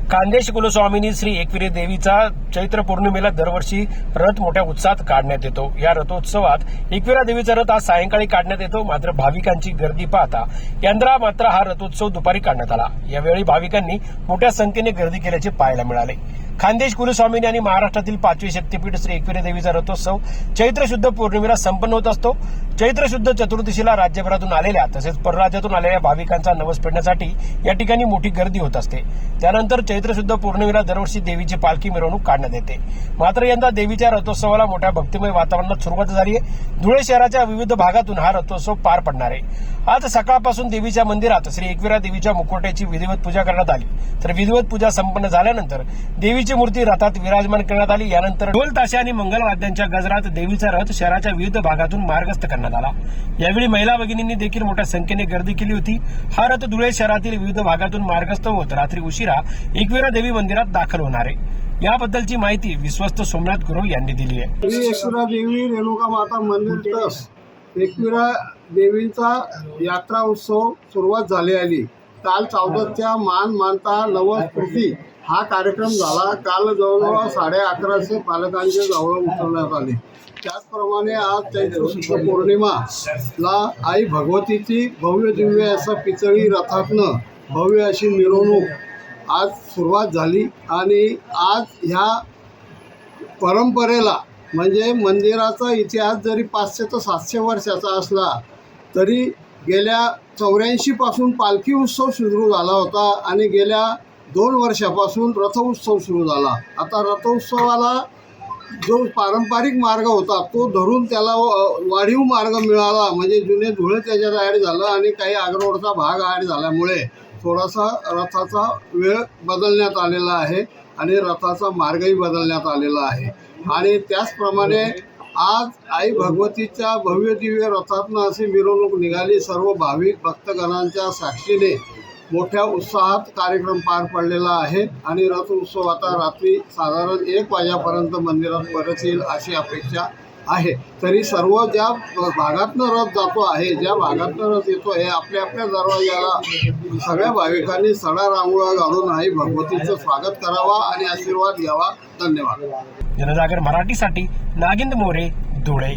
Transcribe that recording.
खान्देश कुलस्वामिनी श्री एकविरा देवीचा चैत्र पौर्णिमेला दरवर्षी रथ मोठ्या उत्साहात काढण्यात येतो। या रथोत्सवात एकविरा देवीचा रथ आज सायंकाळी काढण्यात येतो। मात्र भाविकांची गर्दी पाहता यंदा मात्र हा रथोत्सव दुपारी काढण्यात आला। यावेळी भाविकांनी मोठ्या संख्येने गर्दी केल्याचे पाहायला मिळाले। खान्देश कुलस्वामिनी आणि महाराष्ट्रातील 5वी शक्तीपीठ श्री एकविरा देवीचा रथोत्सव चैत्र शुद्ध पौर्णिमेला संपन्न होत असतो। चैत्र शुद्ध चतुर्दशीला राज्यभरातून आलेल्या तसेच परराज्यातून आलेल्या भाविकांचा नवस फेडण्यासाठी या ठिकाणी मोठी गर्दी होत असते। त्यानंतर चैत्र शुद्ध पौर्णिमेला दरवर्षी देवीची पालखी मिरवणूक काढण्यात येते। मात्र यंदा देवीच्या रथोत्सवाला मोठ्या भक्तिमय वातावरणात सुरुवात झाली आहे। धुळे शहराच्या विविध भागातून हा रथोत्सव पार पडणार आहे। आज सकाळपासून देवीच्या मंदिरात श्री एकविरा देवीच्या मुखवट्याची विधिवत पूजा करण्यात आली। तर विधिवत पूजा संपन्न झाल्यानंतर देवीची मूर्ती रथात विराजमान करण्यात आली। यानंतर ढोल ताशे आणि मंगलवाद्यांच्या गजरात देवीचा रथ शहराच्या विविध भागातून मार्गस्थ करण्यात आला। यावेळी महिला भगिनींनी देखील मोठ्या संख्येने गर्दी केली होती। हा रथ धुळे शहरातील विविध भागातून मार्गस्थ होत रात्री उशिरा एकविरा देवी मंदिरात दाखल होणार आहे। याबद्दलची माहिती विश्वस्त सोमनाथ गुरव यांनी दिली आहे। श्री एकविरा देवी रेणुका माता मंदिर ट्रस्ट एकविरा देवींचा यात्रा उत्सव सुरुवात झाली आहे। काल 14च्या मान मानता नवस्फूर्ती हा कार्यक्रम झाला। काल जवळजवळ 11:30 पालकांचे जवळ उतरण्यात आले। त्याचप्रमाणे आज चैत्र शुद्ध पौर्णिमाला आई भगवतीची भव्य दिव्य असं पितळी रथातनं भव्य अशी मिरवणूक आज सुरुवात झाली। आणि आज ह्या परंपरेला म्हणजे मंदिराचा इतिहास जरी 500 ते 700 वर्षाचा असला तरी गेल्या 84 पासून पालखी उत्सव सुरू झाला होता आणि गेल्या 2 वर्षापासून रथोत्सव सुरू झाला। आता रथोत्सवाला जो पारंपरिक मार्ग होता तो धरून त्याला वाढीव मार्ग मिळाला। म्हणजे जुने धुळे त्याच्यात ॲड झालं आणि काही आग्रोडचा भाग ॲड झाल्यामुळे थोडासा रथाचा वेळ बदलण्यात आलेला आहे आणि रथाचा मार्गही बदलण्यात आलेला आहे। आणि त्याचप्रमाणे आज आई भगवतीच्या भव्य दिव्य रथातनं अशी मिरवणूक निघाली। सर्व भाविक भक्तगणांच्या साक्षीने मोठ्या उत्साहात कार्यक्रम पार पडलेला आहे आणि रथ उत्सव आता रात्री साधारण 1 वाजेपर्यंत मंदिरात परत येईल अशी अपेक्षा आहे। तरी सर्व ज्या भागातनं रथ जातो आहे, ज्या भागातनं रथ येतो आहे, आपल्या आपल्या दरवाजाला सगळ्या भाविकांनी सडा रांगोळा घालून आई भगवतीचं स्वागत करावा आणि आशीर्वाद घ्यावा। धन्यवाद। जनजागर मराठीसाठी नागिंद मोरे, धुळे।